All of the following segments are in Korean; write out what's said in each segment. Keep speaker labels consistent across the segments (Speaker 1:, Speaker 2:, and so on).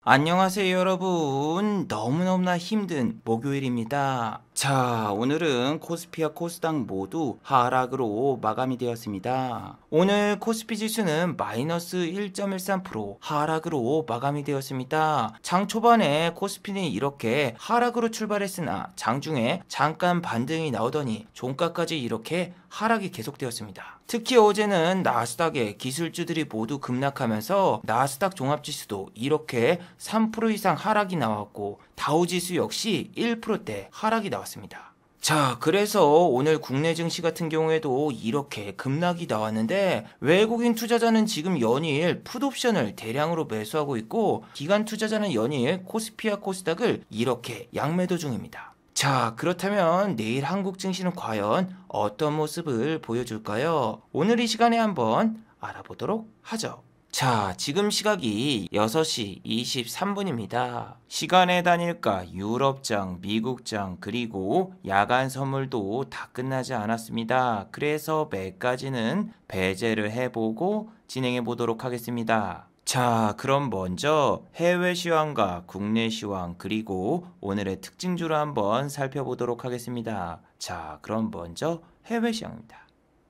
Speaker 1: 안녕하세요 여러분. 너무너무나 힘든 목요일입니다. 자, 오늘은 코스피와 코스닥 모두 하락으로 마감이 되었습니다. 오늘 코스피 지수는 마이너스 1.13% 하락으로 마감이 되었습니다. 장 초반에 코스피는 이렇게 하락으로 출발했으나 장중에 잠깐 반등이 나오더니 종가까지 이렇게 하락이 계속되었습니다. 특히 어제는 나스닥의 기술주들이 모두 급락하면서 나스닥 종합지수도 이렇게 3% 이상 하락이 나왔고 다우지수 역시 1%대 하락이 나왔습니다. 자, 그래서 오늘 국내 증시 같은 경우에도 이렇게 급락이 나왔는데 외국인 투자자는 지금 연일 풋옵션을 대량으로 매수하고 있고 기관 투자자는 연일 코스피와 코스닥을 이렇게 양매도 중입니다. 자, 그렇다면 내일 한국 증시는 과연 어떤 모습을 보여줄까요? 오늘 이 시간에 한번 알아보도록 하죠. 자, 지금 시각이 6시 23분입니다. 시간의 단일가 유럽장, 미국장, 그리고 야간 선물도 다 끝나지 않았습니다. 그래서 매까지는 배제를 해보고 진행해 보도록 하겠습니다. 자, 그럼 먼저 해외 시황과 국내 시황 그리고 오늘의 특징주를 한번 살펴보도록 하겠습니다. 자, 그럼 먼저 해외 시황입니다.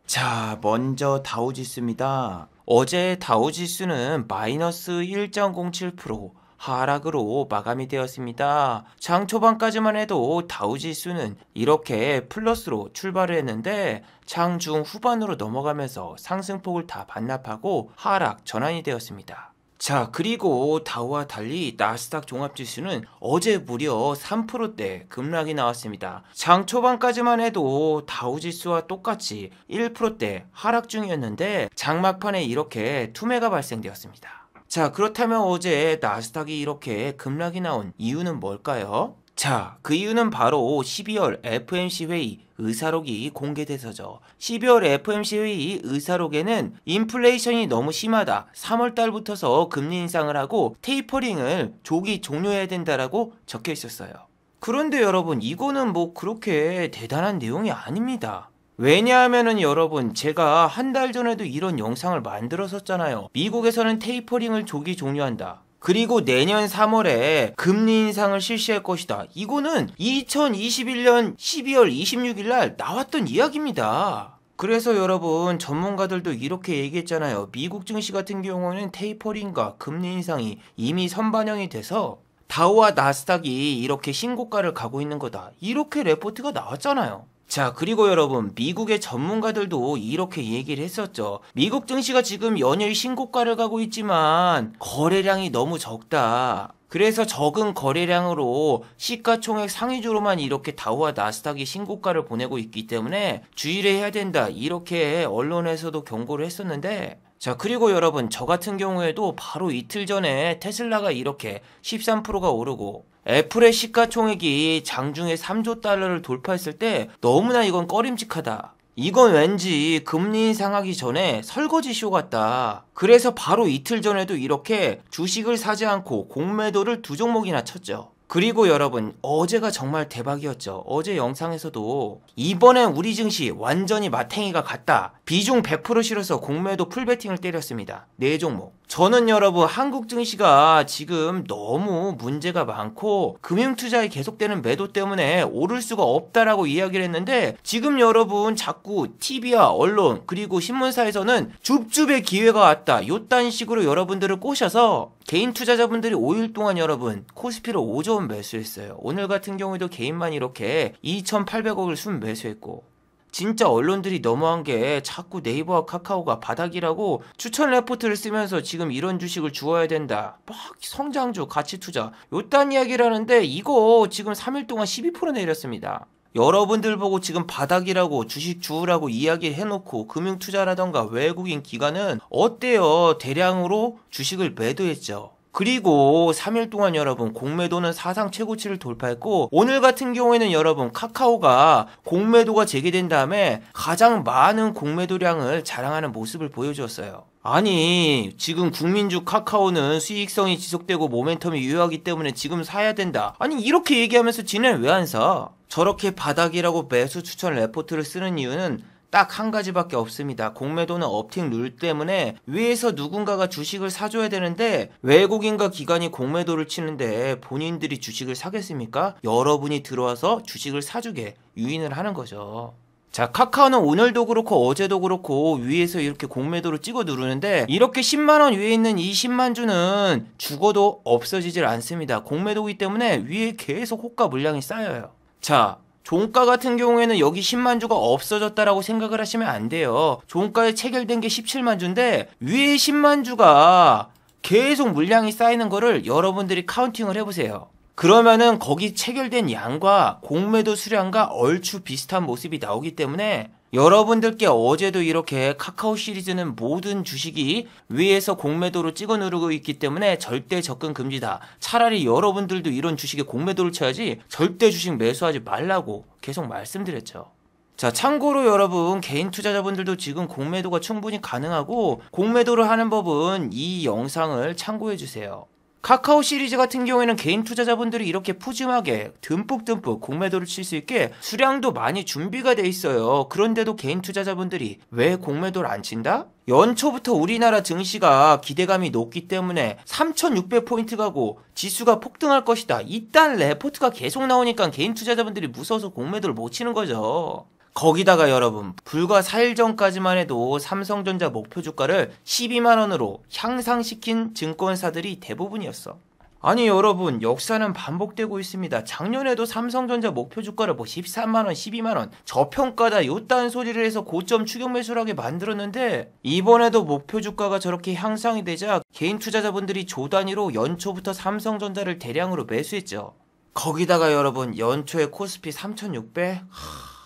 Speaker 1: 자, 먼저 다우지수입니다. 어제 다우지수는 마이너스 1.07% 하락으로 마감이 되었습니다. 장 초반까지만 해도 다우지수는 이렇게 플러스로 출발을 했는데 장중 후반으로 넘어가면서 상승폭을 다 반납하고 하락 전환이 되었습니다. 자, 그리고 다우와 달리 나스닥 종합지수는 어제 무려 3%대 급락이 나왔습니다. 장 초반까지만 해도 다우지수와 똑같이 1%대 하락 중이었는데 장막판에 이렇게 투매가 발생되었습니다. 자, 그렇다면 어제 나스닥이 이렇게 급락이 나온 이유는 뭘까요? 자, 그 이유는 바로 12월 FOMC 회의 의사록이 공개돼서죠. 12월 FOMC 회의 의사록에는 인플레이션이 너무 심하다. 3월 달부터서 금리 인상을 하고 테이퍼링을 조기 종료해야 된다라고 적혀 있었어요. 그런데 여러분, 이거는 뭐 그렇게 대단한 내용이 아닙니다. 왜냐하면은 여러분, 제가 한 달 전에도 이런 영상을 만들었었잖아요. 미국에서는 테이퍼링을 조기 종료한다. 그리고 내년 3월에 금리 인상을 실시할 것이다. 이거는 2021년 12월 26일 날 나왔던 이야기입니다. 그래서 여러분, 전문가들도 이렇게 얘기했잖아요. 미국 증시 같은 경우는 테이퍼링과 금리 인상이 이미 선반영이 돼서 다우와 나스닥이 이렇게 신고가를 가고 있는 거다. 이렇게 레포트가 나왔잖아요. 자, 그리고 여러분, 미국의 전문가들도 이렇게 얘기를 했었죠. 미국 증시가 지금 연일 신고가를 가고 있지만 거래량이 너무 적다. 그래서 적은 거래량으로 시가총액 상위주로만 이렇게 다우와 나스닥이 신고가를 보내고 있기 때문에 주의를 해야 된다. 이렇게 언론에서도 경고를 했었는데, 자, 그리고 여러분, 저 같은 경우에도 바로 이틀 전에 테슬라가 이렇게 13%가 오르고 애플의 시가총액이 장중에 3조 달러를 돌파했을 때 너무나 이건 꺼림칙하다. 이건 왠지 금리 인상하기 전에 설거지쇼 같다. 그래서 바로 이틀 전에도 이렇게 주식을 사지 않고 공매도를 2종목이나 쳤죠. 그리고 여러분, 어제가 정말 대박이었죠. 어제 영상에서도 이번엔 우리 증시 완전히 마탱이가 갔다. 비중 100% 실어서 공매도 풀베팅을 때렸습니다. 4종목. 저는 여러분, 한국 증시가 지금 너무 문제가 많고 금융투자에 계속되는 매도 때문에 오를 수가 없다라고 이야기를 했는데, 지금 여러분 자꾸 TV와 언론 그리고 신문사에서는 줍줍의 기회가 왔다. 요딴 식으로 여러분들을 꼬셔서 개인 투자자분들이 5일 동안 여러분 코스피를 5조 원 매수했어요. 오늘 같은 경우에도 개인만 이렇게 2,800억을 순 매수했고, 진짜 언론들이 너무한 게 자꾸 네이버와 카카오가 바닥이라고 추천 레포트를 쓰면서 지금 이런 주식을 주어야 된다. 막 성장주, 가치투자 요딴 이야기를 하는데 이거 지금 3일 동안 12% 내렸습니다. 여러분들 보고 지금 바닥이라고 주식 주우라고 이야기를 해놓고 금융투자라던가 외국인 기관은 어때요? 대량으로 주식을 매도했죠. 그리고 3일 동안 여러분 공매도는 사상 최고치를 돌파했고, 오늘 같은 경우에는 여러분 카카오가 공매도가 재개된 다음에 가장 많은 공매도량을 자랑하는 모습을 보여주었어요. 아니, 지금 국민주 카카오는 수익성이 지속되고 모멘텀이 유효하기 때문에 지금 사야 된다. 아니, 이렇게 얘기하면서 지는 왜 안 사? 저렇게 바닥이라고 매수 추천 레포트를 쓰는 이유는 딱 한 가지밖에 없습니다. 공매도는 업팅 룰 때문에 위에서 누군가가 주식을 사줘야 되는데 외국인과 기관이 공매도를 치는데 본인들이 주식을 사겠습니까? 여러분이 들어와서 주식을 사주게 유인을 하는 거죠. 자, 카카오는 오늘도 그렇고 어제도 그렇고 위에서 이렇게 공매도를 찍어 누르는데 이렇게 10만원 위에 있는 이 10만주는 죽어도 없어지질 않습니다. 공매도이기 때문에 위에 계속 호가 물량이 쌓여요. 자, 종가 같은 경우에는 여기 10만주가 없어졌다라고 생각을 하시면 안 돼요. 종가에 체결된 게 17만주인데 위에 10만주가 계속 물량이 쌓이는 거를 여러분들이 카운팅을 해보세요. 그러면은 거기 체결된 양과 공매도 수량과 얼추 비슷한 모습이 나오기 때문에 여러분들께 어제도 이렇게 카카오 시리즈는 모든 주식이 위에서 공매도로 찍어 누르고 있기 때문에 절대 접근 금지다. 차라리 여러분들도 이런 주식에 공매도를 쳐야지 절대 주식 매수하지 말라고 계속 말씀드렸죠. 자, 참고로 여러분 개인 투자자분들도 지금 공매도가 충분히 가능하고 공매도를 하는 법은 이 영상을 참고해 주세요. 카카오 시리즈 같은 경우에는 개인 투자자분들이 이렇게 푸짐하게 듬뿍듬뿍 공매도를 칠 수 있게 수량도 많이 준비가 돼 있어요. 그런데도 개인 투자자분들이 왜 공매도를 안 친다? 연초부터 우리나라 증시가 기대감이 높기 때문에 3600포인트 가고 지수가 폭등할 것이다. 이딴 레포트가 계속 나오니까 개인 투자자분들이 무서워서 공매도를 못 치는 거죠. 거기다가 여러분 불과 4일 전까지만 해도 삼성전자 목표 주가를 12만원으로 향상시킨 증권사들이 대부분이었어. 아니 여러분 역사는 반복되고 있습니다. 작년에도 삼성전자 목표 주가를 13만원 12만원 저평가다 요딴 소리를 해서 고점 추격 매수를 하게 만들었는데 이번에도 목표 주가가 저렇게 향상이 되자 개인 투자자분들이 조 단위로 연초부터 삼성전자를 대량으로 매수했죠. 거기다가 여러분 연초에 코스피 3600?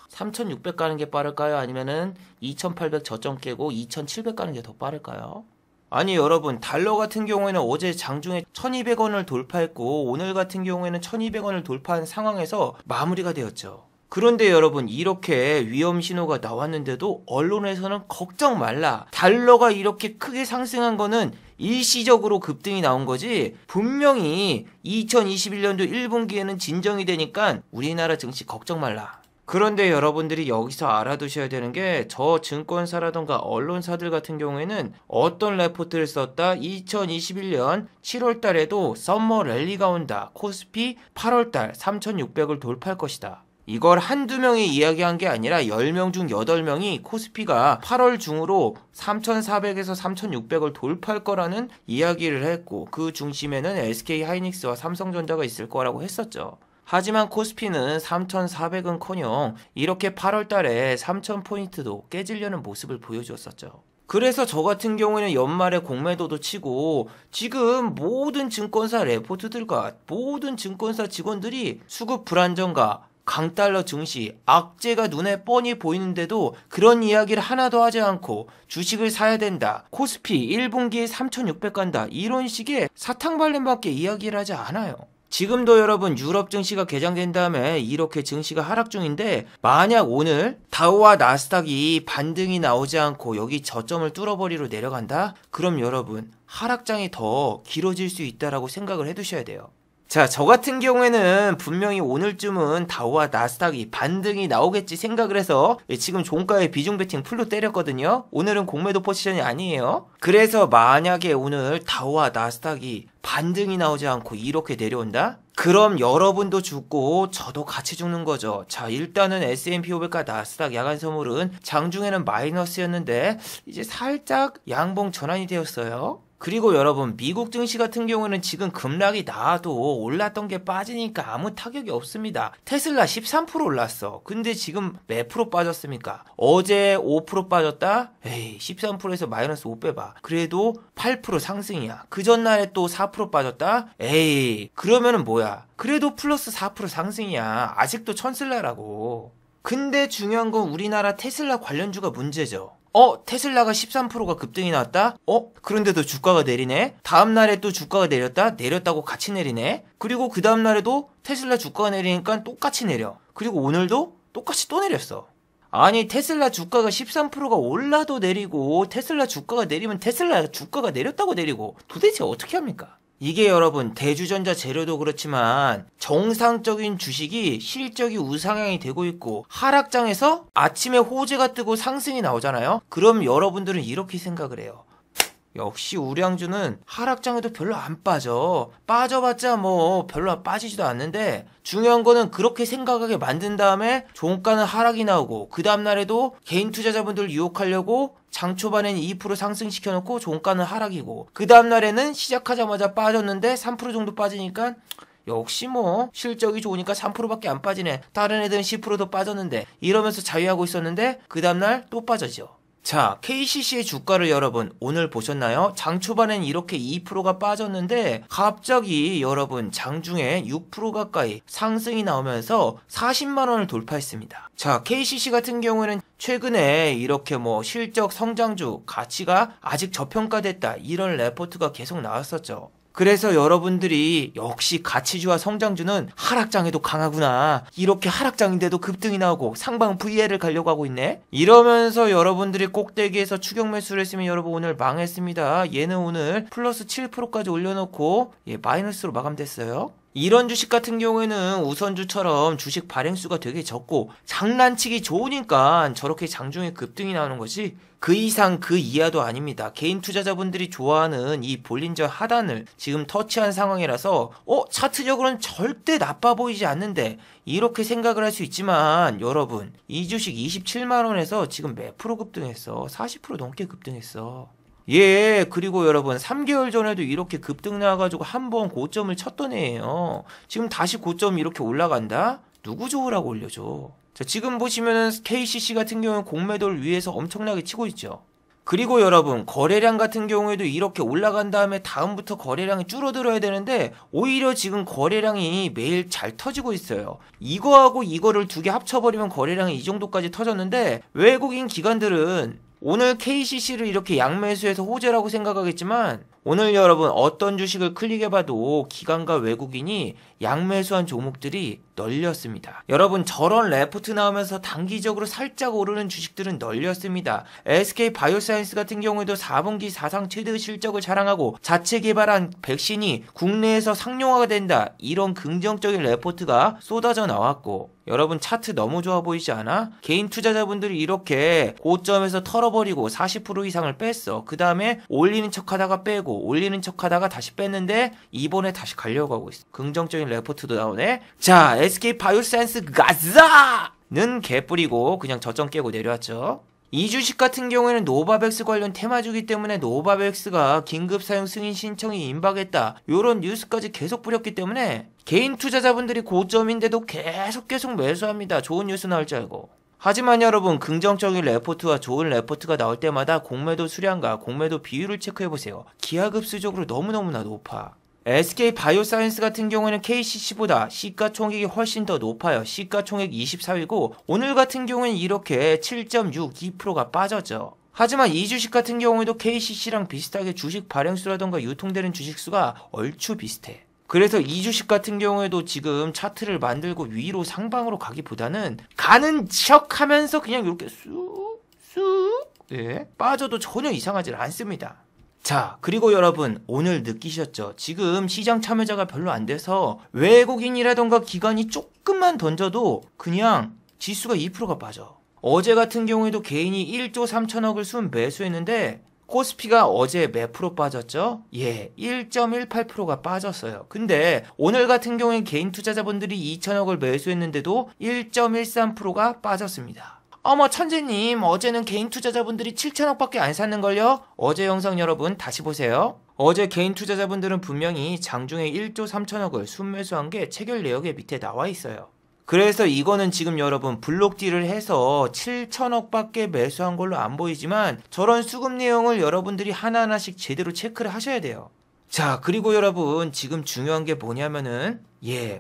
Speaker 1: 3600 가는 게 빠를까요? 아니면은 2800 저점 깨고 2700 가는 게 더 빠를까요? 아니 여러분 달러 같은 경우에는 어제 장중에 1200원을 돌파했고 오늘 같은 경우에는 1200원을 돌파한 상황에서 마무리가 되었죠. 그런데 여러분 이렇게 위험 신호가 나왔는데도 언론에서는 걱정 말라. 달러가 이렇게 크게 상승한 거는 일시적으로 급등이 나온 거지 분명히 2021년도 1분기에는 진정이 되니까 우리나라 증시 걱정 말라. 그런데 여러분들이 여기서 알아두셔야 되는 게 저 증권사라던가 언론사들 같은 경우에는 어떤 레포트를 썼다. 2021년 7월 달에도 썸머 랠리가 온다. 코스피 8월 달 3600을 돌파할 것이다. 이걸 한두 명이 이야기한 게 아니라 10명 중 8명이 코스피가 8월 중으로 3400에서 3600을 돌파할 거라는 이야기를 했고 그 중심에는 SK하이닉스와 삼성전자가 있을 거라고 했었죠. 하지만 코스피는 3400은커녕 이렇게 8월 달에 3000포인트도 깨지려는 모습을 보여주었었죠. 그래서 저 같은 경우에는 연말에 공매도도 치고 지금 모든 증권사 레포트들과 모든 증권사 직원들이 수급 불안정과 강달러 증시, 악재가 눈에 뻔히 보이는데도 그런 이야기를 하나도 하지 않고 주식을 사야 된다. 코스피 1분기에 3600 간다. 이런 식의 사탕발림밖에 이야기를 하지 않아요. 지금도 여러분 유럽 증시가 개장된 다음에 이렇게 증시가 하락 중인데 만약 오늘 다우와 나스닥이 반등이 나오지 않고 여기 저점을 뚫어버리로 내려간다? 그럼 여러분 하락장이 더 길어질 수 있다라고 생각을 해두셔야 돼요. 자, 저 같은 경우에는 분명히 오늘쯤은 다우와 나스닥이 반등이 나오겠지 생각을 해서 지금 종가에 비중 베팅 풀로 때렸거든요. 오늘은 공매도 포지션이 아니에요. 그래서 만약에 오늘 다우와 나스닥이 반등이 나오지 않고 이렇게 내려온다? 그럼 여러분도 죽고 저도 같이 죽는 거죠. 자, 일단은 S&P 500과 나스닥 야간 선물은 장중에는 마이너스였는데 이제 살짝 양봉 전환이 되었어요. 그리고 여러분 미국 증시 같은 경우는 지금 급락이 나와도 올랐던 게 빠지니까 아무 타격이 없습니다. 테슬라 13% 올랐어. 근데 지금 몇 프로 빠졌습니까? 어제 5% 빠졌다? 에이 13%에서 마이너스 5 빼봐. 그래도 8% 상승이야. 그 전날에 또 4% 빠졌다? 에이 그러면은 뭐야? 그래도 플러스 4% 상승이야. 아직도 천슬라라고. 근데 중요한 건 우리나라 테슬라 관련주가 문제죠. 테슬라가 13%가 급등이 나왔다? 그런데도 주가가 내리네? 다음날에 또 주가가 내렸다? 내렸다고 같이 내리네? 그리고 그 다음날에도 테슬라 주가가 내리니까 똑같이 내려. 그리고 오늘도 똑같이 또 내렸어. 아니 테슬라 주가가 13%가 올라도 내리고 테슬라 주가가 내리면 테슬라 주가가 내렸다고 내리고 도대체 어떻게 합니까? 이게 여러분 대주전자 재료도 그렇지만 정상적인 주식이 실적이 우상향이 되고 있고 하락장에서 아침에 호재가 뜨고 상승이 나오잖아요. 그럼 여러분들은 이렇게 생각을 해요. 역시 우량주는 하락장에도 별로 안 빠져. 빠져봤자 뭐 별로 빠지지도 않는데 중요한 거는 그렇게 생각하게 만든 다음에 종가는 하락이 나오고 그 다음날에도 개인 투자자분들 유혹하려고 장 초반에는 2% 상승시켜놓고 종가는 하락이고 그 다음날에는 시작하자마자 빠졌는데 3% 정도 빠지니까 역시 뭐 실적이 좋으니까 3%밖에 안 빠지네. 다른 애들은 10%도 빠졌는데 이러면서 자유하고 있었는데 그 다음날 또 빠져죠. 자, KCC의 주가를 여러분 오늘 보셨나요? 장 초반엔 이렇게 2%가 빠졌는데 갑자기 여러분 장중에 6% 가까이 상승이 나오면서 40만원을 돌파했습니다. 자, KCC 같은 경우에는 최근에 이렇게 뭐 실적 성장주 가치가 아직 저평가됐다 이런 레포트가 계속 나왔었죠. 그래서 여러분들이 역시 가치주와 성장주는 하락장에도 강하구나. 이렇게 하락장인데도 급등이 나오고 상방 VL을 가려고 하고 있네. 이러면서 여러분들이 꼭대기에서 추격 매수를 했으면 여러분 오늘 망했습니다. 얘는 오늘 플러스 7%까지 올려놓고 마이너스로 마감됐어요. 이런 주식 같은 경우에는 우선주처럼 주식 발행수가 되게 적고 장난치기 좋으니까 저렇게 장중에 급등이 나오는 거지 그 이상 그 이하도 아닙니다. 개인 투자자분들이 좋아하는 이 볼린저 하단을 지금 터치한 상황이라서 차트적으로는 절대 나빠 보이지 않는데 이렇게 생각을 할 수 있지만 여러분 이 주식 27만원에서 지금 몇 프로 급등했어? 40% 넘게 급등했어. 예, 그리고 여러분 3개월 전에도 이렇게 급등 나와가지고 한번 고점을 쳤던 애예요. 지금 다시 고점이 이렇게 올라간다? 누구 좋으라고 올려줘. 자, 지금 보시면은 KCC 같은 경우는 공매도를 위해서 엄청나게 치고 있죠. 그리고 여러분 거래량 같은 경우에도 이렇게 올라간 다음에 다음부터 거래량이 줄어들어야 되는데 오히려 지금 거래량이 매일 잘 터지고 있어요. 이거하고 이거를 두 개 합쳐버리면 거래량이 이 정도까지 터졌는데 외국인 기관들은 오늘 KCC를 이렇게 양매수해서 호재라고 생각하겠지만 오늘 여러분 어떤 주식을 클릭해봐도 기관과 외국인이 양매수한 종목들이 널렸습니다. 여러분 저런 레포트 나오면서 단기적으로 살짝 오르는 주식들은 널렸습니다. SK 바이오사이언스 같은 경우에도 4분기 사상 최대 실적을 자랑하고 자체 개발한 백신이 국내에서 상용화가 된다. 이런 긍정적인 레포트가 쏟아져 나왔고 여러분 차트 너무 좋아 보이지 않아? 개인 투자자분들이 이렇게 고점에서 털어버리고 40% 이상을 뺐어. 그 다음에 올리는 척하다가 빼고 올리는 척하다가 다시 뺐는데 이번에 다시 가려고 하고 있어. 긍정적인 레포트도 나오네. 자, SK 바이오사이언스 가자는 개뿌리고 그냥 저점 깨고 내려왔죠. 이 주식 같은 경우에는 노바백스 관련 테마주기 때문에 노바백스가 긴급 사용 승인 신청이 임박했다. 요런 뉴스까지 계속 뿌렸기 때문에 개인 투자자분들이 고점인데도 계속 매수합니다. 좋은 뉴스 나올 줄 알고. 하지만 여러분 긍정적인 레포트와 좋은 레포트가 나올 때마다 공매도 수량과 공매도 비율을 체크해보세요. 기하급수적으로 너무너무나 높아. SK 바이오사이언스 같은 경우에는 KCC보다 시가총액이 훨씬 더 높아요. 시가총액 24위고 오늘 같은 경우에는 이렇게 7.62%가 빠졌죠. 하지만 이 주식 같은 경우에도 KCC랑 비슷하게 주식 발행수라던가 유통되는 주식수가 얼추 비슷해. 그래서 이 주식 같은 경우에도 지금 차트를 만들고 위로 상방으로 가기보다는 가는 척 하면서 그냥 이렇게 쑥 빠져도 전혀 이상하지 않습니다. 자, 그리고 여러분 오늘 느끼셨죠? 지금 시장 참여자가 별로 안 돼서 외국인이라던가 기관이 조금만 던져도 그냥 지수가 2%가 빠져. 어제 같은 경우에도 개인이 1조 3천억을 순 매수했는데 코스피가 어제 몇 프로 빠졌죠? 1.18%가 빠졌어요. 근데 오늘 같은 경우엔 개인 투자자분들이 2천억을 매수했는데도 1.13%가 빠졌습니다. 어머 천재님 어제는 개인 투자자분들이 7천억밖에 안 샀는걸요? 어제 영상 여러분 다시 보세요. 어제 개인 투자자분들은 분명히 장중에 1조 3천억을 순매수한 게 체결 내역에 밑에 나와 있어요. 그래서 이거는 지금 여러분 블록딜을 해서 7천억밖에 매수한 걸로 안 보이지만 저런 수급 내용을 여러분들이 하나하나씩 제대로 체크를 하셔야 돼요. 자, 그리고 여러분 지금 중요한 게 뭐냐면은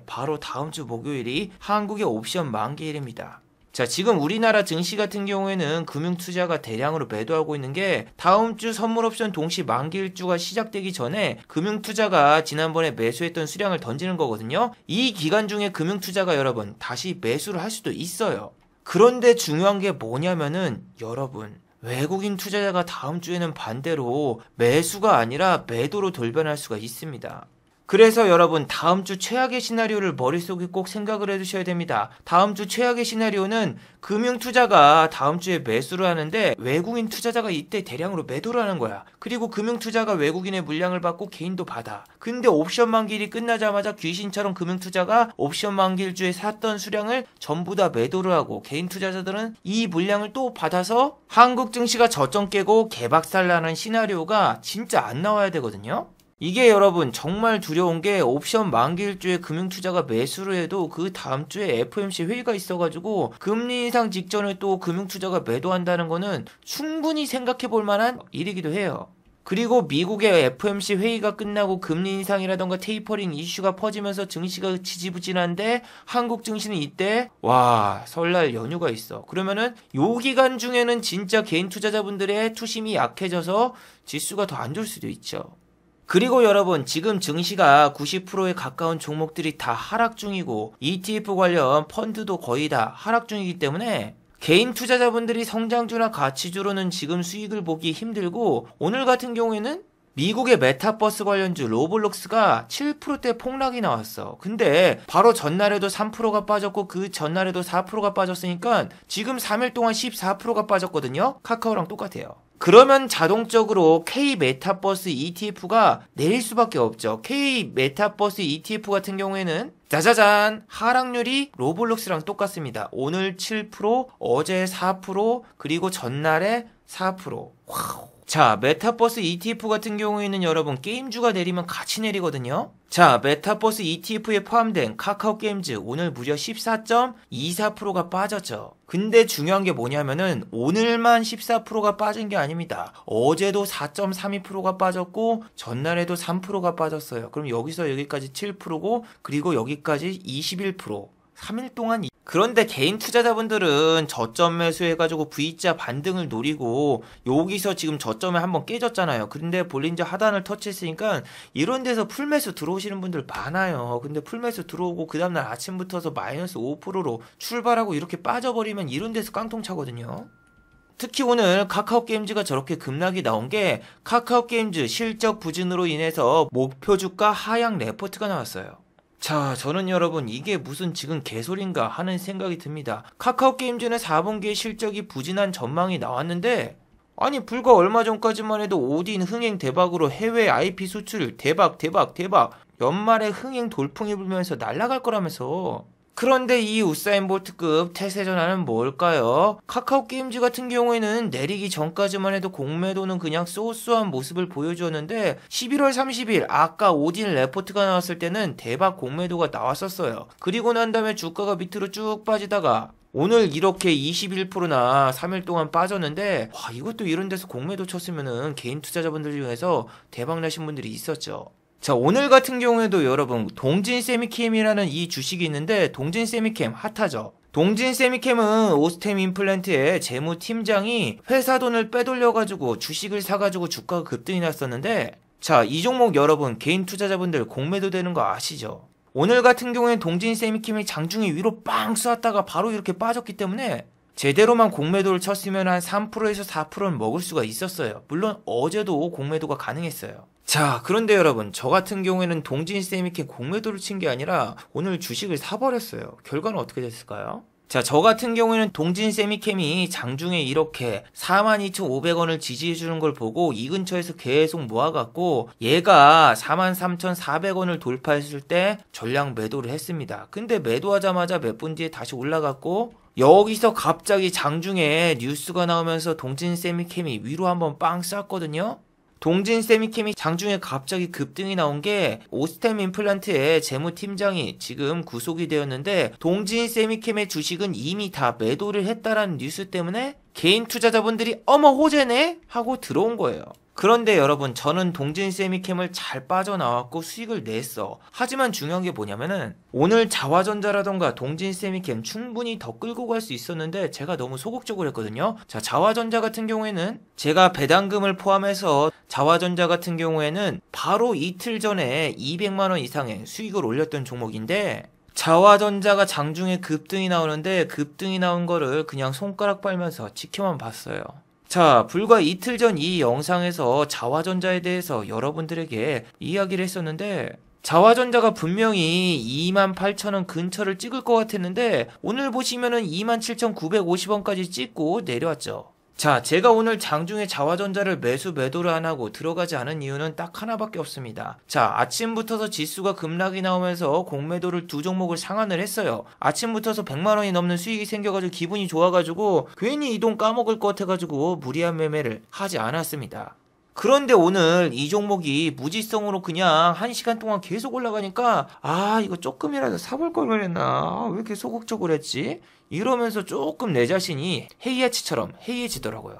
Speaker 1: 바로 다음 주 목요일이 한국의 옵션 만기일입니다. 자, 지금 우리나라 증시 같은 경우에는 금융투자가 대량으로 매도하고 있는 게 다음 주 선물옵션 동시 만기일주가 시작되기 전에 금융투자가 지난번에 매수했던 수량을 던지는 거거든요. 이 기간 중에 금융투자가 여러분 다시 매수를 할 수도 있어요. 그런데 중요한 게 뭐냐면은 여러분
Speaker 2: 외국인 투자자가 다음 주에는 반대로 매수가 아니라 매도로 돌변할 수가 있습니다. 그래서 여러분 다음 주 최악의 시나리오를 머릿속에 꼭 생각을 해두셔야 됩니다. 다음 주 최악의 시나리오는 금융투자가 다음 주에 매수를 하는데 외국인 투자자가 이때 대량으로 매도를 하는 거야. 그리고 금융투자가 외국인의 물량을 받고 개인도 받아. 근데 옵션 만기일이 끝나자마자 귀신처럼 금융투자가 옵션 만기일주에 샀던 수량을 전부 다 매도를 하고 개인 투자자들은 이 물량을 또 받아서 한국 증시가 저점 깨고 개박살 나는 시나리오가 진짜 안 나와야 되거든요. 이게 여러분 정말 두려운 게 옵션 만기일주에 금융투자가 매수를 해도 그 다음 주에 FOMC 회의가 있어가지고 금리 인상 직전에 또 금융투자가 매도한다는 거는 충분히 생각해 볼 만한 일이기도 해요. 그리고 미국의 FOMC 회의가 끝나고 금리 인상이라던가 테이퍼링 이슈가 퍼지면서 증시가 지지부진한데 한국 증시는 이때 와 설날 연휴가 있어. 그러면은 요 기간 중에는 진짜 개인 투자자분들의 투심이 약해져서 지수가 더 안 좋을 수도 있죠. 그리고 여러분 지금 증시가 90%에 가까운 종목들이 다 하락 중이고 ETF 관련 펀드도 거의 다 하락 중이기 때문에 개인 투자자분들이 성장주나 가치주로는 지금 수익을 보기 힘들고 오늘 같은 경우에는 미국의 메타버스 관련주 로블록스가 7%대 폭락이 나왔어. 근데 바로 전날에도 3%가 빠졌고 그 전날에도 4%가 빠졌으니까 지금 3일 동안 14%가 빠졌거든요. 카카오랑 똑같아요. 그러면 자동적으로 K 메타버스 ETF가 내릴 수밖에 없죠. K 메타버스 ETF 같은 경우에는 짜자잔 하락률이 로블록스랑 똑같습니다. 오늘 7%, 어제 4%, 그리고 전날에 4%. 와우. 자, 메타버스 ETF 같은 경우에는 여러분 게임주가 내리면 같이 내리거든요. 자, 메타버스 ETF에 포함된 카카오 게임즈 오늘 무려 14.24%가 빠졌죠. 근데 중요한 게 뭐냐면은 오늘만 14%가 빠진 게 아닙니다. 어제도 4.32%가 빠졌고 전날에도 3%가 빠졌어요. 그럼 여기서 여기까지 7%고 그리고 여기까지 21%. 3일 동안 그런데 개인 투자자분들은 저점 매수해가지고 V자 반등을 노리고 여기서 지금 저점에 한번 깨졌잖아요. 근데 볼린저 하단을 터치했으니까 이런 데서 풀매수 들어오시는 분들 많아요. 근데 풀매수 들어오고 그 다음날 아침부터서 마이너스 5%로 출발하고 이렇게 빠져버리면 이런 데서 깡통 차거든요. 특히 오늘 카카오 게임즈가 저렇게 급락이 나온 게 카카오 게임즈 실적 부진으로 인해서 목표 주가 하향 레포트가 나왔어요. 자, 저는 여러분 이게 무슨 지금 개소리인가 하는 생각이 듭니다. 카카오 게임즈는 4분기에 실적이 부진한 전망이 나왔는데 아니 불과 얼마 전까지만 해도 오딘 흥행 대박으로 해외 IP 수출 대박 연말에 흥행 돌풍이 불면서 날아갈 거라면서. 그런데 이 우사인 볼트급 태세 전환은 뭘까요? 카카오 게임즈 같은 경우에는 내리기 전까지만 해도 공매도는 그냥 쏘쏘한 모습을 보여주었는데 11월 30일 아까 오딘 레포트가 나왔을 때는 대박 공매도가 나왔었어요. 그리고 난 다음에 주가가 밑으로 쭉 빠지다가 오늘 이렇게 21%나 3일 동안 빠졌는데 와 이것도 이런 데서 공매도 쳤으면은 개인 투자자분들 중에서 대박 나신 분들이 있었죠. 자, 오늘 같은 경우에도 여러분 동진 세미캠이라는 이 주식이 있는데 동진 세미캠 핫하죠. 동진 세미캠은 오스템 임플란트의 재무팀장이 회사 돈을 빼돌려가지고 주식을 사가지고 주가가 급등이 났었는데 자, 이 종목 여러분 개인 투자자분들 공매도 되는 거 아시죠? 오늘 같은 경우에는 동진 세미캠이 장중에 위로 빵 쐈다가 바로 이렇게 빠졌기 때문에 제대로만 공매도를 쳤으면 한 3%에서 4%는 먹을 수가 있었어요. 물론 어제도 공매도가 가능했어요. 자, 그런데 여러분 저 같은 경우에는 동진 세미캠 공매도를 친 게 아니라 오늘 주식을 사버렸어요. 결과는 어떻게 됐을까요? 자, 저 같은 경우에는 동진 세미캠이 장중에 이렇게 42,500원을 지지해주는 걸 보고 이 근처에서 계속 모아갖고 얘가 43,400원을 돌파했을 때 전량 매도를 했습니다. 근데 매도하자마자 몇 분 뒤에 다시 올라갔고 여기서 갑자기 장중에 뉴스가 나오면서 동진 세미캠이 위로 한번 빵 쐈거든요. 동진 세미캠이 장중에 갑자기 급등이 나온 게 오스템 임플란트의 재무팀장이 지금 구속이 되었는데 동진 세미캠의 주식은 이미 다 매도를 했다라는 뉴스 때문에 개인 투자자분들이 어머 호재네 하고 들어온 거예요. 그런데 여러분 저는 동진 세미캠을 잘 빠져나왔고 수익을 냈어. 하지만 중요한 게 뭐냐면은 오늘 자화전자라던가 동진 세미캠 충분히 더 끌고 갈 수 있었는데 제가 너무 소극적으로 했거든요. 자, 자화전자 같은 경우에는 제가 배당금을 포함해서 자화전자 같은 경우에는 바로 이틀 전에 200만원 이상의 수익을 올렸던 종목인데 자화전자가 장중에 급등이 나오는데 급등이 나온 거를 그냥 손가락 빨면서 지켜만 봤어요. 자, 불과 이틀 전 이 영상에서 자화전자에 대해서 여러분들에게 이야기를 했었는데 자화전자가 분명히 28,000원 근처를 찍을 것 같았는데 오늘 보시면은 27,950원까지 찍고 내려왔죠. 자, 제가 오늘 장중에 자화전자를 매도를 안 하고 들어가지 않은 이유는 딱 하나밖에 없습니다. 자, 아침부터서 지수가 급락이 나오면서 공매도를 두 종목을 상한을 했어요. 아침부터서 100만원이 넘는 수익이 생겨가지고 기분이 좋아가지고 괜히 이 돈 까먹을 것 같아가지고 무리한 매매를 하지 않았습니다. 그런데 오늘 이 종목이 무지성으로 그냥 1시간 동안 계속 올라가니까 이거 조금이라도 사볼 걸 그랬나? 왜 이렇게 소극적으로 했지? 이러면서 조금 내 자신이 해이해치처럼 해이해지더라고요.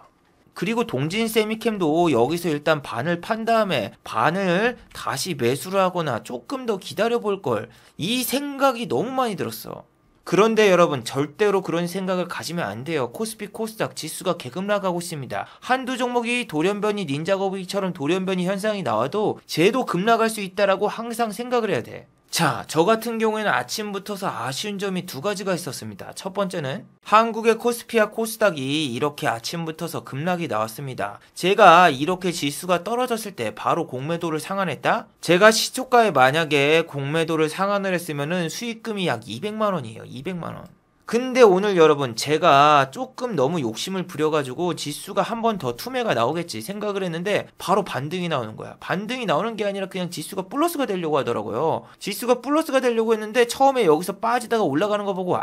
Speaker 2: 그리고 동진 세미캠도 여기서 일단 반을 판 다음에 반을 다시 매수를 하거나 조금 더 기다려볼 걸, 이 생각이 너무 많이 들었어. 그런데 여러분, 절대로 그런 생각을 가지면 안 돼요. 코스피 코스닥 지수가 개급락하고 있습니다. 한두 종목이 돌연변이 닌자거북이처럼 돌연변이 현상이 나와도 쟤도 급락할 수 있다라고 항상 생각을 해야 돼. 자, 저 같은 경우에는 아침부터서 아쉬운 점이 두 가지가 있었습니다. 첫 번째는 한국의 코스피와 코스닥이 이렇게 아침부터서 급락이 나왔습니다. 제가 이렇게 지수가 떨어졌을 때 바로 공매도를 상환했다? 제가 시초가에 만약에 공매도를 상환을 했으면은 수익금이 약 200만원이에요. 200만원. 근데 오늘 여러분, 제가 조금 너무 욕심을 부려가지고 지수가 한 번 더 투매가 나오겠지 생각을 했는데 바로 반등이 나오는 거야. 반등이 나오는 게 아니라 그냥 지수가 플러스가 되려고 하더라고요. 지수가 플러스가 되려고 했는데 처음에 여기서 빠지다가 올라가는 거 보고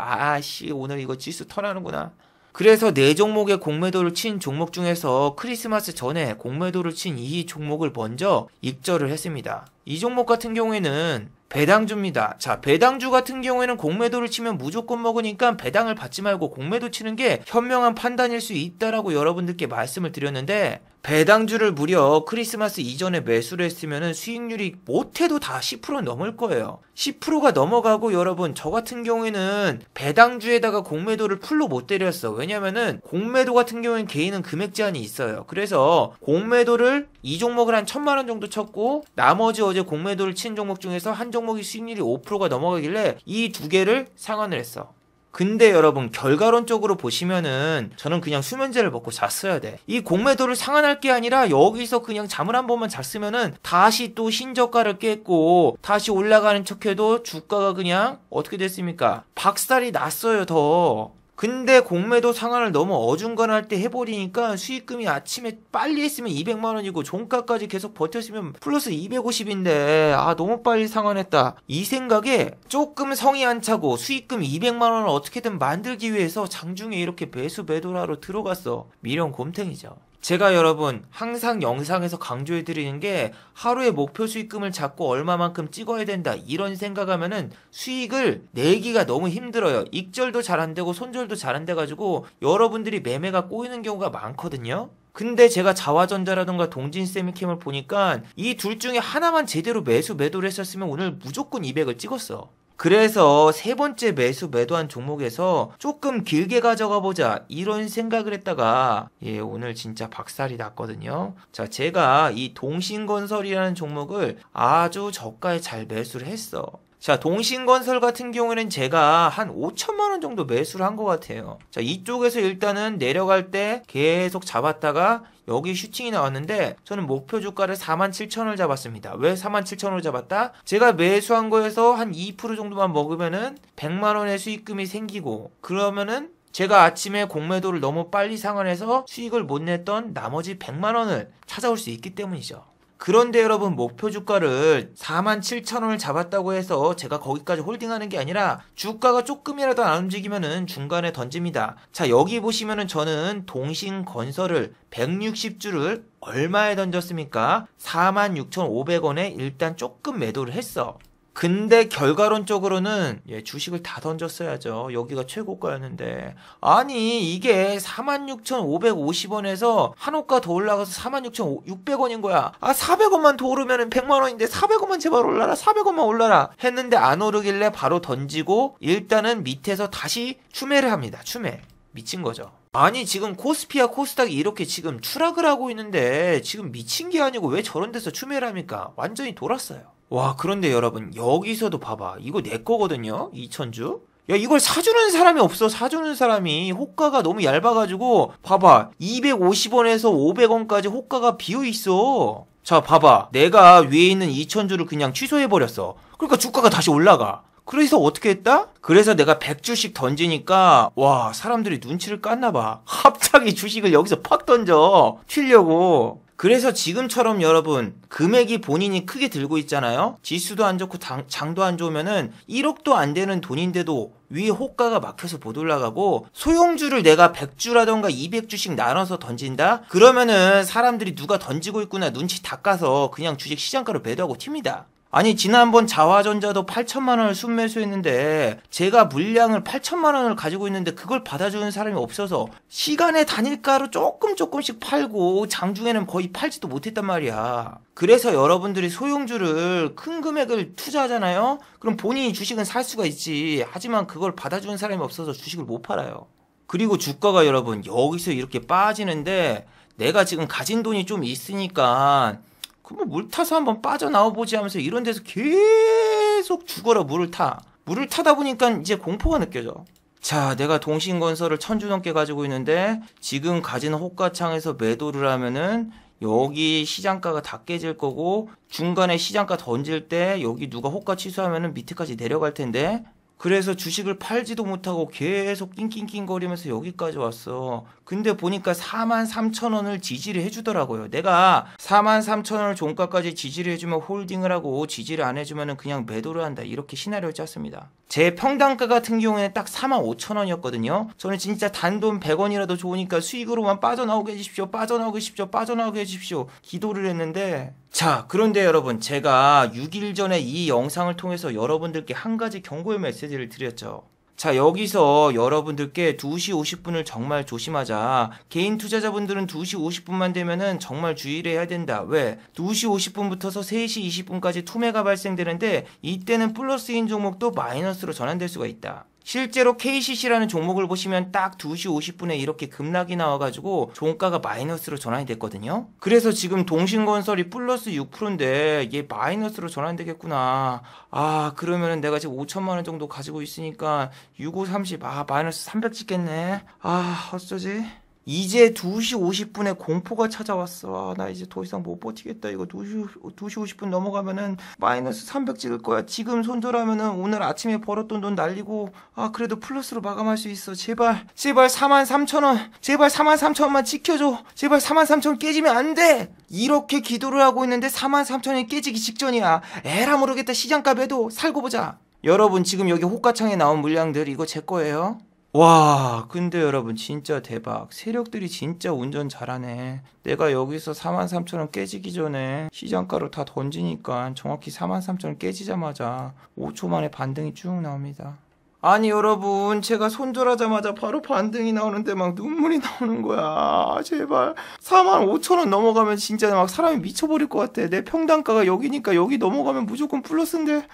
Speaker 2: 오늘 이거 지수 턴하는구나. 그래서 4종목의 공매도를 친 종목 중에서 크리스마스 전에 공매도를 친 이 종목을 먼저 익절을 했습니다. 이 종목 같은 경우에는 배당주입니다. 자, 배당주 같은 경우에는 공매도를 치면 무조건 먹으니까 배당을 받지 말고 공매도 치는 게 현명한 판단일 수 있다라고 여러분들께 말씀을 드렸는데, 배당주를 무려 크리스마스 이전에 매수를 했으면 수익률이 못해도 다 10% 넘을 거예요. 10%가 넘어가고 여러분, 저 같은 경우에는 배당주에다가 공매도를 풀로 못 때렸어. 왜냐면은 공매도 같은 경우에는 개인은 금액 제한이 있어요. 그래서 공매도를 이 종목을 한 1,000만원 정도 쳤고 나머지 어제 공매도를 친 종목 중에서 한 종목이 수익률이 5%가 넘어가길래 이 두 개를 상환을 했어. 근데 여러분, 결과론적으로 보시면은 저는 그냥 수면제를 먹고 잤어야 돼. 이 공매도를 상환할 게 아니라 여기서 그냥 잠을 한 번만 잤으면은 다시 또 신저가를 깼고 다시 올라가는 척해도 주가가 그냥 어떻게 됐습니까? 박살이 났어요, 더. 근데 공매도 상한을 너무 어중간할 때 해버리니까 수익금이 아침에 빨리 했으면 200만원이고 종가까지 계속 버텼으면 플러스 250인데 너무 빨리 상한했다, 이 생각에 조금 성이 안 차고 수익금 200만원을 어떻게든 만들기 위해서 장중에 이렇게 매도를 하러 들어갔어. 미련 곰탱이죠. 제가 여러분 항상 영상에서 강조해드리는 게 하루에 목표 수익금을 잡고 얼마만큼 찍어야 된다, 이런 생각하면은 수익을 내기가 너무 힘들어요. 익절도 잘 안되고 손절도 잘 안돼가지고 여러분들이 매매가 꼬이는 경우가 많거든요. 근데 제가 자화전자라든가 동진세미캠을 보니까 이 둘 중에 하나만 제대로 매도를 했었으면 오늘 무조건 200을 찍었어. 그래서 세 번째 매도한 종목에서 조금 길게 가져가 보자, 이런 생각을 했다가 오늘 진짜 박살이 났거든요. 자, 제가 이 동신건설이라는 종목을 아주 저가에 잘 매수를 했어. 자, 동신건설 같은 경우에는 제가 한 5천만원 정도 매수를 한 것 같아요. 자, 이쪽에서 일단은 내려갈 때 계속 잡았다가 여기 슈팅이 나왔는데 저는 목표 주가를 47,000원을 잡았습니다. 왜 47,000원을 잡았다? 제가 매수한 거에서 한 2% 정도만 먹으면은 100만원의 수익금이 생기고, 그러면은 제가 아침에 공매도를 너무 빨리 상환해서 수익을 못 냈던 나머지 100만원을 찾아올 수 있기 때문이죠. 그런데 여러분, 목표 주가를 47,000원을 잡았다고 해서 제가 거기까지 홀딩하는 게 아니라 주가가 조금이라도 안 움직이면은 중간에 던집니다. 자, 여기 보시면은 저는 동신건설을 160주를 얼마에 던졌습니까? 46,500원에 일단 조금 매도를 했어. 근데 결과론적으로는 주식을 다 던졌어야죠. 여기가 최고가였는데. 아니, 이게 46,550원에서 한 호가 더 올라가서 46,600원인 거야. 400원만 더 오르면 100만원인데 400원만 제발 올라라, 400원만 올라라 했는데 안 오르길래 바로 던지고 일단은 밑에서 다시 추매를 합니다. 추매. 미친 거죠. 아니, 지금 코스피와 코스닥이 이렇게 지금 추락을 하고 있는데 지금 미친 게 아니고 왜 저런 데서 추매를 합니까? 완전히 돌았어요. 와, 그런데 여러분, 여기서도 봐봐. 이거 내 거거든요. 2000주. 야, 이걸 사주는 사람이 없어. 사주는 사람이. 호가가 너무 얇아가지고 봐봐. 250원에서 500원까지 호가가 비어있어. 자, 봐봐. 내가 위에 있는 2,000주를 그냥 취소해버렸어. 그러니까 주가가 다시 올라가. 그래서 어떻게 했다? 그래서 내가 100주씩 던지니까 와, 사람들이 눈치를 깠나봐. 갑자기 주식을 여기서 팍 던져. 튀려고. 그래서 지금처럼 여러분, 금액이 본인이 크게 들고 있잖아요. 지수도 안 좋고 장도 안 좋으면은 1억도 안 되는 돈인데도 위에 호가가 막혀서 못 올라가고, 소형주를 내가 100주라던가 200주씩 나눠서 던진다? 그러면은 사람들이 누가 던지고 있구나 눈치 다 까서 그냥 주식 시장가로 매도하고 튑니다. 아니, 지난번 자화전자도 8천만 원을 순매수했는데 제가 물량을 8천만 원을 가지고 있는데 그걸 받아주는 사람이 없어서 시간의 단일가로 조금씩 팔고 장중에는 거의 팔지도 못했단 말이야. 그래서 여러분들이 소형주를 큰 금액을 투자하잖아요. 그럼 본인이 주식은 살 수가 있지. 하지만 그걸 받아주는 사람이 없어서 주식을 못 팔아요. 그리고 주가가 여러분 여기서 이렇게 빠지는데 내가 지금 가진 돈이 좀 있으니까 그럼 물 타서 한번 빠져나와보지 하면서 이런 데서 계속 죽어라 물을 타. 물을 타다 보니까 이제 공포가 느껴져. 자, 내가 동신건설을 1,000주 넘게 가지고 있는데 지금 가진 호가창에서 매도를 하면은 여기 시장가가 다 깨질 거고, 중간에 시장가 던질 때 여기 누가 호가 취소하면은 밑에까지 내려갈 텐데, 그래서 주식을 팔지도 못하고 계속 낑낑낑거리면서 여기까지 왔어. 근데 보니까 43,000원을 지지를 해주더라고요. 내가 43,000원을 종가까지 지지를 해주면 홀딩을 하고, 지지를 안 해주면 그냥 매도를 한다. 이렇게 시나리오를 짰습니다. 제 평단가 같은 경우에는 딱 45,000원이었거든요. 저는 진짜 단돈 100원이라도 좋으니까 수익으로만 빠져나오게 해주십시오. 빠져나오게 해주십시오. 빠져나오게 해주십시오. 기도를 했는데, 자, 그런데 여러분, 제가 6일 전에 이 영상을 통해서 여러분들께 한 가지 경고의 메시지를 드렸죠. 자, 여기서 여러분들께 2시 50분을 정말 조심하자. 개인 투자자분들은 2시 50분만 되면은 정말 주의를 해야 된다. 왜? 2시 50분부터서 3시 20분까지 투매가 발생되는데 이때는 플러스인 종목도 마이너스로 전환될 수가 있다. 실제로 KCC라는 종목을 보시면 딱 2시 50분에 이렇게 급락이 나와가지고 종가가 마이너스로 전환이 됐거든요. 그래서 지금 동신건설이 플러스 6%인데 이게 마이너스로 전환되겠구나. 아, 그러면은 내가 지금 5천만 원 정도 가지고 있으니까 65, 30, 마이너스 300 찍겠네. 아, 어쩌지? 이제 2시 50분에 공포가 찾아왔어. 나 이제 더 이상 못 버티겠다. 이거 2시 50분 넘어가면은 마이너스 300 찍을 거야. 지금 손절하면은 오늘 아침에 벌었던 돈 날리고, 그래도 플러스로 마감할 수 있어. 제발 43,000원. 제발 43,000원만 지켜줘. 제발 43,000원 깨지면 안 돼. 이렇게 기도를 하고 있는데 43,000원이 깨지기 직전이야. 에라 모르겠다. 시장가 매도 살고 보자. 여러분, 지금 여기 호가창에 나온 물량들 이거 제 거예요. 와, 근데 여러분 진짜 대박. 세력들이 진짜 운전 잘하네. 내가 여기서 43,000원 깨지기 전에 시장가로 다 던지니까 정확히 43,000원 깨지자마자 5초 만에 반등이 쭉 나옵니다. 아니 여러분, 제가 손절하자마자 바로 반등이 나오는데 막 눈물이 나오는 거야. 제발 45,000원 넘어가면 진짜 막 사람이 미쳐버릴 것 같아. 내 평단가가 여기니까 여기 넘어가면 무조건 플러스인데,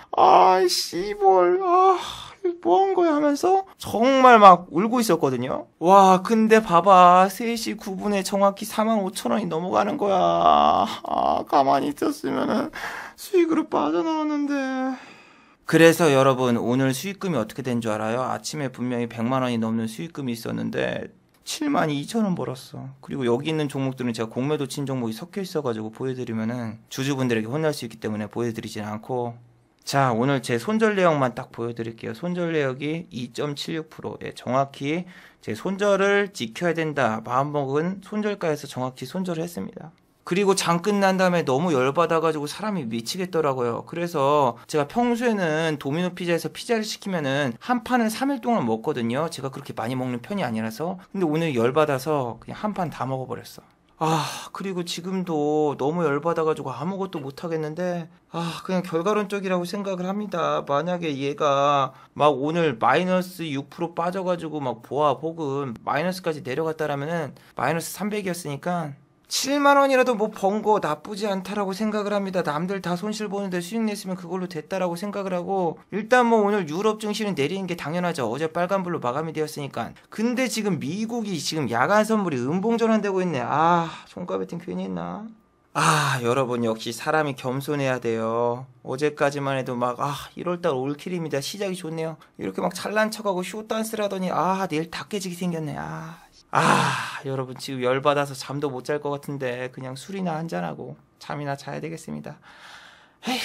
Speaker 2: 씨벌, 뭐 한 거야 하면서 정말 막 울고 있었거든요. 와, 근데 봐봐. 3시 9분에 정확히 45,000원이 넘어가는 거야. 가만히 있었으면은 수익으로 빠져나왔는데. 그래서 여러분, 오늘 수익금이 어떻게 된 줄 알아요? 아침에 분명히 100만 원이 넘는 수익금이 있었는데 72,000원 벌었어. 그리고 여기 있는 종목들은 제가 공매도 친 종목이 섞여 있어가지고 보여드리면은 주주분들에게 혼날 수 있기 때문에 보여드리진 않고, 자, 오늘 제 손절 내역만 딱 보여드릴게요. 손절 내역이 2.76%. 예, 정확히 제 손절을 지켜야 된다 마음먹은 손절가에서 정확히 손절을 했습니다. 그리고 장 끝난 다음에 너무 열받아가지고 사람이 미치겠더라고요. 그래서 제가 평소에는 도미노 피자에서 피자를 시키면은 한 판을 3일 동안 먹거든요. 제가 그렇게 많이 먹는 편이 아니라서. 근데 오늘 열받아서 그냥 한 판 다 먹어버렸어. 그리고 지금도 너무 열받아가지고 아무것도 못하겠는데, 그냥 결과론적이라고 생각을 합니다. 만약에 얘가 막 오늘 마이너스 6% 빠져가지고 막 보아복은 마이너스까지 내려갔다라면은 마이너스 300이었으니까 7만 원이라도 뭐 번 거 나쁘지 않다라고 생각을 합니다. 남들 다 손실 보는데 수익 냈으면 그걸로 됐다라고 생각을 하고, 일단 뭐 오늘 유럽 증시는 내리는 게 당연하죠. 어제 빨간불로 마감이 되었으니까. 근데 지금 미국이 지금 야간 선물이 음봉 전환되고 있네. 종가 베팅 괜히 했나?
Speaker 1: 여러분 역시 사람이 겸손해야 돼요. 어제까지만 해도 막 1월달 올킬입니다. 시작이 좋네요. 이렇게 막 잘난 척하고 쇼댄스를 하더니 내일 다 깨지게 생겼네. 여러분 지금 열받아서 잠도 못 잘 것 같은데 그냥 술이나 한잔하고 잠이나 자야 되겠습니다. 에휴.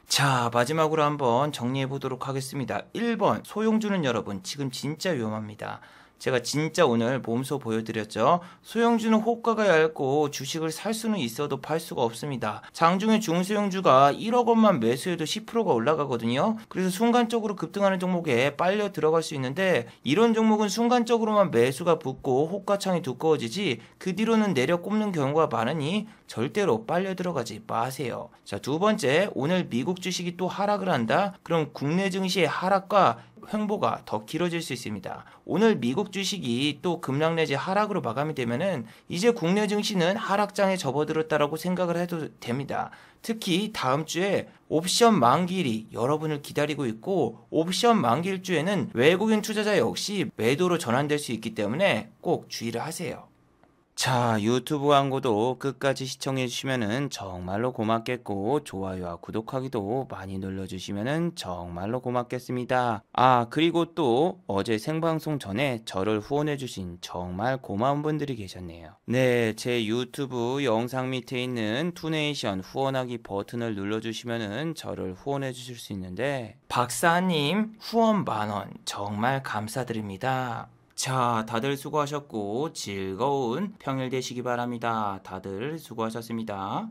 Speaker 1: 자, 마지막으로 한번 정리해 보도록 하겠습니다. 1번 소형주는 여러분 지금 진짜 위험합니다. 제가 진짜 오늘 몸소 보여드렸죠. 소형주는 호가가 얇고 주식을 살 수는 있어도 팔 수가 없습니다. 장중에 중소형주가 1억 원만 매수해도 10%가 올라가거든요. 그래서 순간적으로 급등하는 종목에 빨려 들어갈 수 있는데 이런 종목은 순간적으로만 매수가 붙고 호가창이 두꺼워지지 그 뒤로는 내려 꼽는 경우가 많으니 절대로 빨려 들어가지 마세요. 자, 두 번째, 오늘 미국 주식이 또 하락을 한다? 그럼 국내 증시의 하락과 횡보가 더 길어질 수 있습니다. 오늘 미국 주식이 또 급락 내지 하락으로 마감이 되면은 이제 국내 증시는 하락장에 접어들었다라고 생각을 해도 됩니다. 특히 다음 주에 옵션 만기일이 여러분을 기다리고 있고 옵션 만기일주에는 외국인 투자자 역시 매도로 전환될 수 있기 때문에 꼭 주의를 하세요. 자, 유튜브 광고도 끝까지 시청해주시면 정말로 고맙겠고 좋아요와 구독하기도 많이 눌러주시면 정말로 고맙겠습니다. 그리고 또 어제 생방송 전에 저를 후원해주신 정말 고마운 분들이 계셨네요. 네, 제 유튜브 영상 밑에 있는 투네이션 후원하기 버튼을 눌러주시면 저를 후원해주실 수 있는데 박사님 후원 만원 정말 감사드립니다. 자, 다들 수고하셨고 즐거운 평일 되시기 바랍니다. 다들 수고하셨습니다.